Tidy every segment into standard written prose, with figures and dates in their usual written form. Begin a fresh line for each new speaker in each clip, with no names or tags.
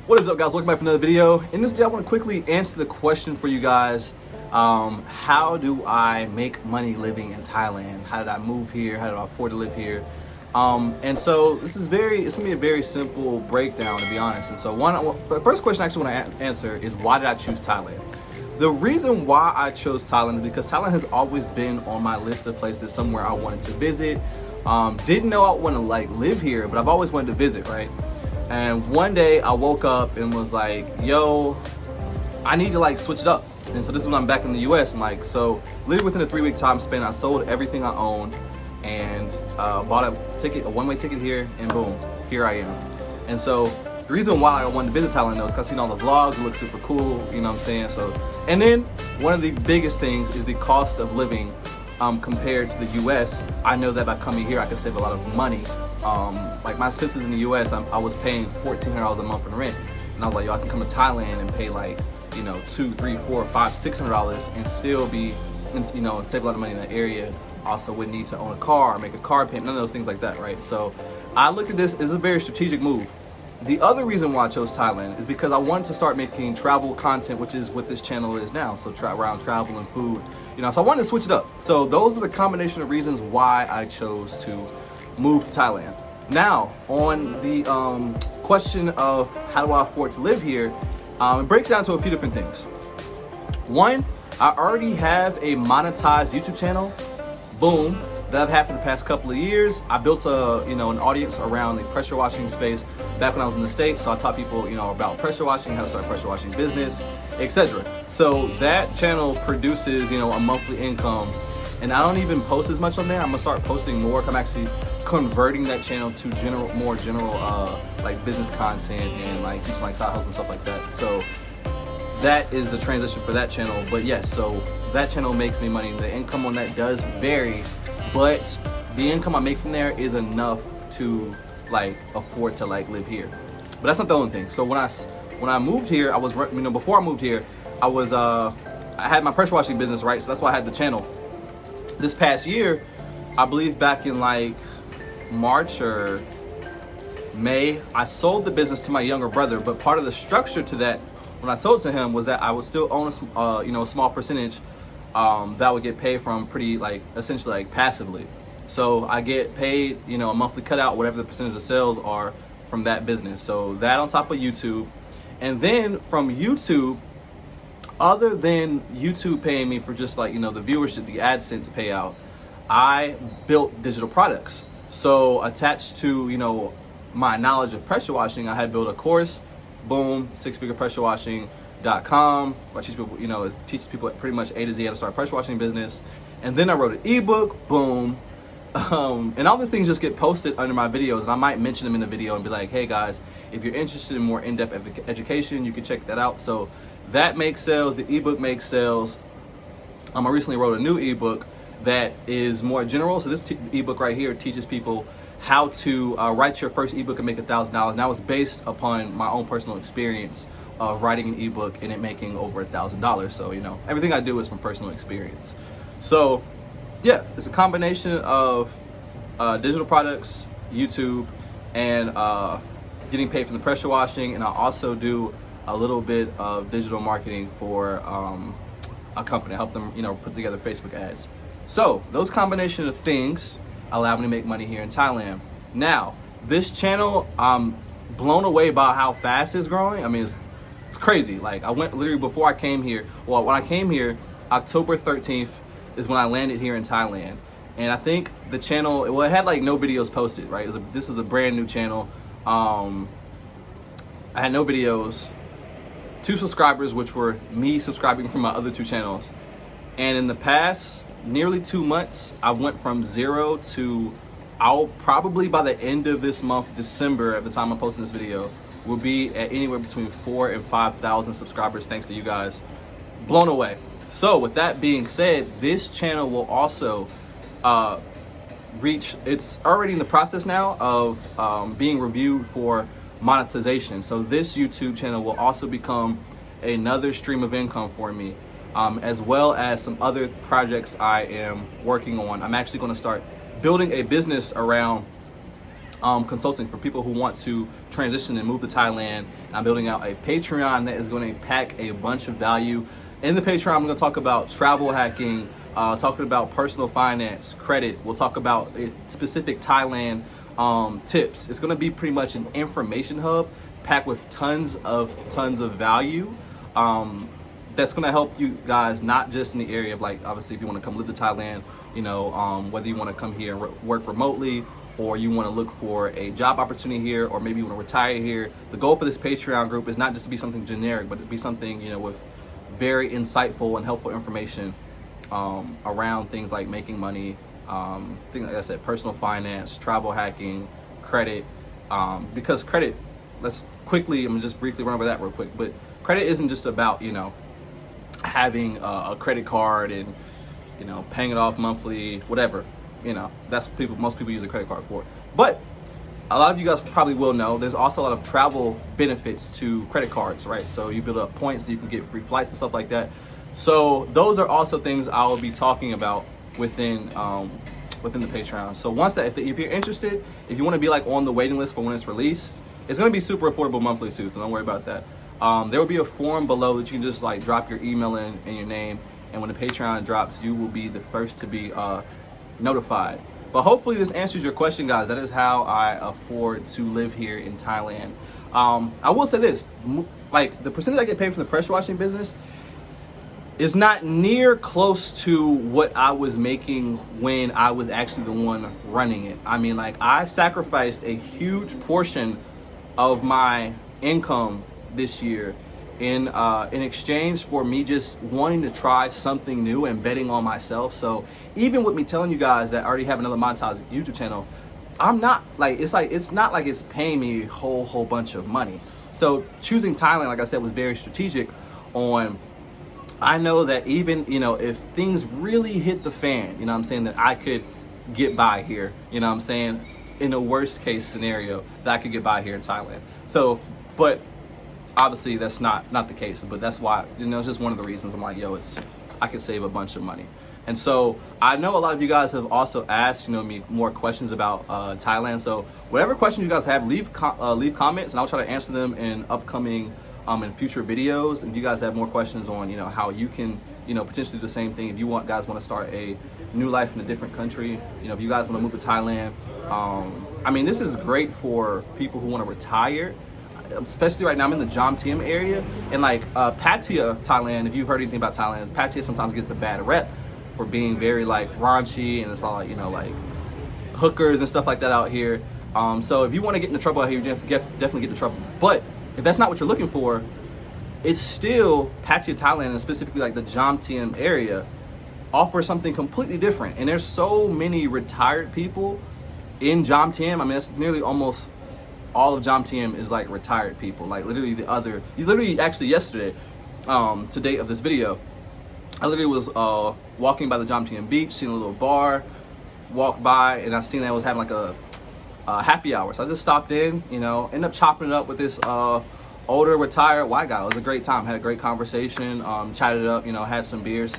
What is up, guys? Welcome back to another video. In this video, I want to quickly answer the question for you guys. How do I make money living in Thailand? How did I move here? How did I afford to live here? And so it's gonna be a very simple breakdown, to be honest. And so the first question I actually want to answer is, why did I choose Thailand? The reason why I chose Thailand is because Thailand has always been on my list of places somewhere I wanted to visit. Didn't know I want to live here, but I've always wanted to visit, right? And one day I woke up and was like, yo, I need to switch it up. And so this is when I'm back in the US. I'm like, so literally within a 3-week time span, I sold everything I owned and bought a one-way ticket here, and boom, here I am. And so the reason why I wanted to visit Thailand though is because I've seen all the vlogs, it looks super cool, you know what I'm saying? So, and then one of the biggest things is the cost of living compared to the US. I know that by coming here, I can save a lot of money. Like my expenses in the US, I was paying $1,400 a month in rent, and I was like, yo, I can come to Thailand and pay $200, $300, $400, $500, $600 and still be, and save a lot of money in that area. Also wouldn't need to own a car, make a car payment, none of those things like that, right? So I looked at this as a very strategic move. The other reason why I chose Thailand is because I wanted to start making travel content, which is what this channel is now. So around travel and food, so I wanted to switch it up. So those are the combination of reasons why I chose to move to Thailand. Now, on the question of how do I afford to live here, it breaks down to a few different things. One, I already have a monetized YouTube channel, boom, that I've had for the past couple of years. I built an audience around the pressure washing space back when I was in the States. So I taught people, about pressure washing, how to start a pressure washing business, etc. So that channel produces, a monthly income, and I don't even post as much on there. I'm gonna start posting more. I'm actually converting that channel to more general business content and teaching side hustles and stuff like that. So that is the transition for that channel. But yes, so that channel makes me money. The income on that does vary, but the income I make from there is enough to afford to live here. But that's not the only thing. So when I moved here, I was before I moved here, I had my pressure washing business, right? So that's why I had the channel. This past year, I believe back in March or May, I sold the business to my younger brother. But part of the structure to that, when I sold to him, was that I would still own a small percentage that would get paid from pretty essentially passively. So I get paid, a monthly cutout, whatever the percentage of sales are from that business. So that on top of YouTube, and then from YouTube, other than YouTube paying me for just the viewership, the AdSense payout, I built digital products. So attached to my knowledge of pressure washing, I had built a course, boom, sixfigurepressurewashing.com, where I teaches people pretty much A to Z how to start a pressure washing business. And then I wrote an ebook, boom. And all these things just get posted under my videos, and I might mention them in the video and be like, hey guys, if you're interested in more in-depth education, you can check that out. So that makes sales, the ebook makes sales. I recently wrote a new ebook that is more general. So this ebook right here teaches people how to write your first ebook and make $1,000. Now it's based upon my own personal experience of writing an ebook and it making over $1,000. So everything I do is from personal experience. So yeah, it's a combination of digital products, YouTube, and getting paid from the pressure washing. And I also do a little bit of digital marketing for a company. I help them, put together Facebook ads. So those combination of things allow me to make money here in Thailand. Now, this channel, I'm blown away by how fast it's growing. I mean, it's crazy. I went literally before I came here. Well, when I came here, October 13th is when I landed here in Thailand. And I think the channel, it had no videos posted, right? This was a brand new channel. I had no videos, 2 subscribers, which were me subscribing from my other 2 channels. And in the past nearly 2 months, I went from 0 to, I'll probably by the end of this month, December, at the time I'm posting this video, will be at anywhere between 4,000 and 5,000 subscribers, thanks to you guys. Blown away. So with that being said, this channel will also it's already in the process now of being reviewed for monetization. So this YouTube channel will also become another stream of income for me, as well as some other projects I am working on. I'm actually going to start building a business around consulting for people who want to transition and move to Thailand. I'm building out a Patreon that is going to pack a bunch of value. In the Patreon, I'm going to talk about travel hacking, talking about personal finance, credit. We'll talk about specific Thailand tips. It's going to be pretty much an information hub packed with tons of value. That's going to help you guys, not just in the area of, like, obviously if you want to come live to Thailand, you know, whether you want to come here and work remotely, or you want to look for a job opportunity here, or maybe you want to retire here. The goal for this Patreon group is not just to be something generic, but to be something, you know, with very insightful and helpful information around things like making money, things like I said, personal finance, travel hacking, credit. Because credit, I'm gonna just briefly run over that real quick, but credit isn't just about, you know, having a credit card and, you know, paying it off monthly, whatever. You know, that's most people use a credit card for. But a lot of you guys probably will know there's also a lot of travel benefits to credit cards, right? So you build up points and you can get free flights and stuff like that. So those are also things I will be talking about within the Patreon. So once that, if you're interested, if you want to be like on the waiting list for when it's released, it's going to be super affordable monthly too, so don't worry about that. There will be a form below that you can just like drop your email in and your name, and when the Patreon drops, you will be the first to be notified. But hopefully this answers your question, guys. That is how I afford to live here in Thailand. I will say this, like the percentage I get paid from the pressure washing business is not near close to what I was making when I was actually the one running it. I mean, like, I sacrificed a huge portion of my income this year in exchange for me just wanting to try something new and betting on myself. So even with me telling you guys that I already have another monetized YouTube channel, I'm not like, it's not like it's paying me a whole bunch of money. So choosing Thailand, like I said, was very strategic on, I know that even, you know, if things really hit the fan, you know what I'm saying, that I could get by here, you know what I'm saying, in a worst case scenario, that I could get by here in Thailand. So, but obviously that's not the case, but that's why, you know, it's just one of the reasons I'm like, yo, I could save a bunch of money. And so I know a lot of you guys have also asked, you know, me more questions about Thailand. So whatever questions you guys have, leave comments and I'll try to answer them in upcoming in future videos. And if you guys have more questions on, you know, how you can, you know, potentially do the same thing. If you guys want to start a new life in a different country, you know, if you guys want to move to Thailand, I mean, this is great for people who want to retire. Especially right now, I'm in the Jomtien area, and like Pattaya, Thailand. If you've heard anything about Thailand, Pattaya sometimes gets a bad rep for being very like raunchy, and it's all like, you know, like hookers and stuff like that out here. So if you want to get into trouble out here, you definitely get into trouble. But if that's not what you're looking for, it's still Pattaya, Thailand, and specifically like the Jomtien area offers something completely different. And there's so many retired people in Jomtien. I mean, it's nearly almost all of Jomtien is like retired people. Like literally actually yesterday, to date of this video, I literally was walking by the Jomtien beach, seeing a little bar, walked by, and I seen that it was having like a happy hour. So I just stopped in, you know, ended up chopping it up with this older retired white guy. It was a great time, had a great conversation, chatted up, you know, had some beers.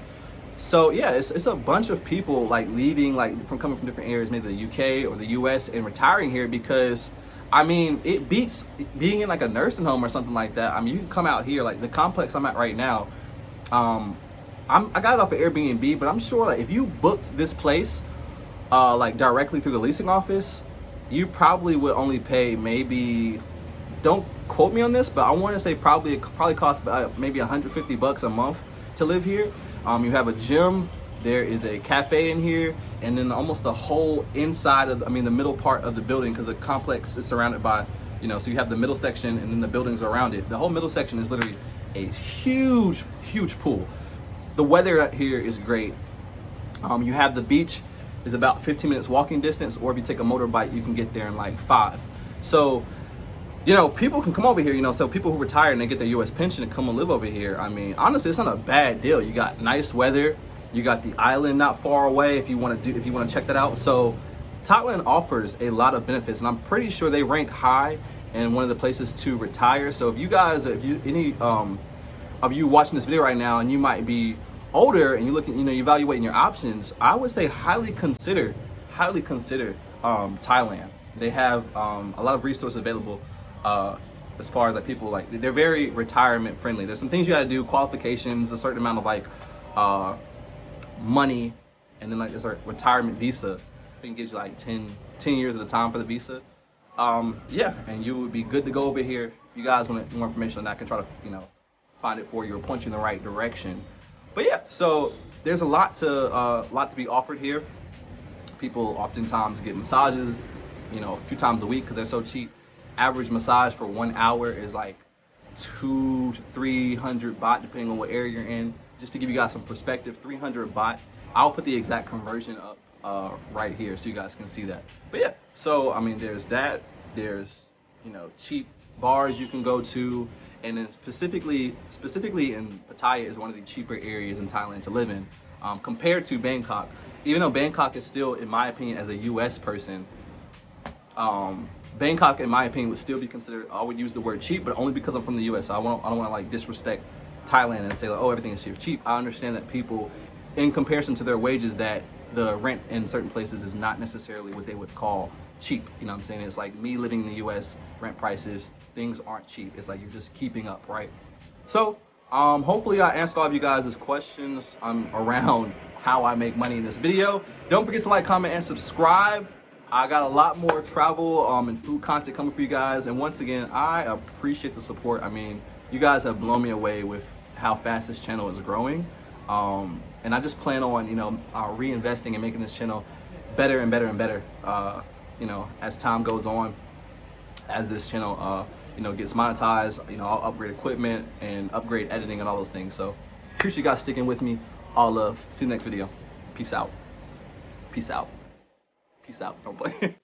So yeah, it's a bunch of people like leaving, like coming from different areas, maybe the UK or the US, and retiring here because, I mean, it beats being in like a nursing home or something like that. I mean, you can come out here, like the complex I'm at right now. I got it off of Airbnb, but I'm sure like if you booked this place like directly through the leasing office, you probably would only pay maybe, don't quote me on this, but I want to say it probably costs maybe $150 a month to live here. You have a gym, there is a cafe in here, and then almost the whole inside of, the middle part of the building, because the complex is surrounded by, you know, so you have the middle section and then the buildings around it. The whole middle section is literally a huge pool. The weather here is great. You have the beach is about 15 minutes walking distance, or if you take a motorbike, you can get there in like 5. So, you know, people can come over here, you know, so people who retire and they get their US pension and come and live over here. I mean, honestly, it's not a bad deal. You got nice weather, you got the island not far away if you want to check that out. So Thailand offers a lot of benefits, and I'm pretty sure they rank high in one of the places to retire. So if you guys, any of you watching this video right now and you might be older and you're looking, you know, evaluating your options, I would say highly consider Thailand. They have a lot of resources available as far as like people, like they're very retirement friendly. There's some things you got to do, qualifications, a certain amount of like money, and then like there's a retirement visa. I think it gives you like 10 years at a time for the visa. Yeah, and you would be good to go over here. If you guys want more information on that, I can try to find it for you or point you in the right direction. But yeah, so there's a lot to be offered here. People oftentimes get massages, a few times a week because they're so cheap. Average massage for 1 hour is like 200 to 300 baht, depending on what area you're in. Just to give you guys some perspective, 300 baht. I'll put the exact conversion up right here so you guys can see that. But yeah, so I mean, there's that. There's cheap bars you can go to, and then specifically in Pattaya is one of the cheaper areas in Thailand to live in, compared to Bangkok. Even though Bangkok is still, in my opinion, as a U.S. person, Bangkok, in my opinion, would still be considered. I would use the word cheap, but only because I'm from the U.S. So I don't want to like disrespect Thailand and say like, oh, everything is cheap. I understand that people, in comparison to their wages, that the rent in certain places is not necessarily what they would call cheap. You know what I'm saying? It's like me living in the U.S. Rent prices, things aren't cheap. It's like you're just keeping up, right? So hopefully I answered all of you guys' questions around how I make money in this video. Don't forget to like, comment, and subscribe. I got a lot more travel and food content coming for you guys. And once again, I appreciate the support. I mean, you guys have blown me away with how fast this channel is growing. And I just plan on, reinvesting and making this channel better and better and better, as time goes on, as this channel, gets monetized. I'll upgrade equipment and upgrade editing and all those things. So appreciate you guys sticking with me. All love. See you next video. Peace out. Peace out. Peace out. Don't play.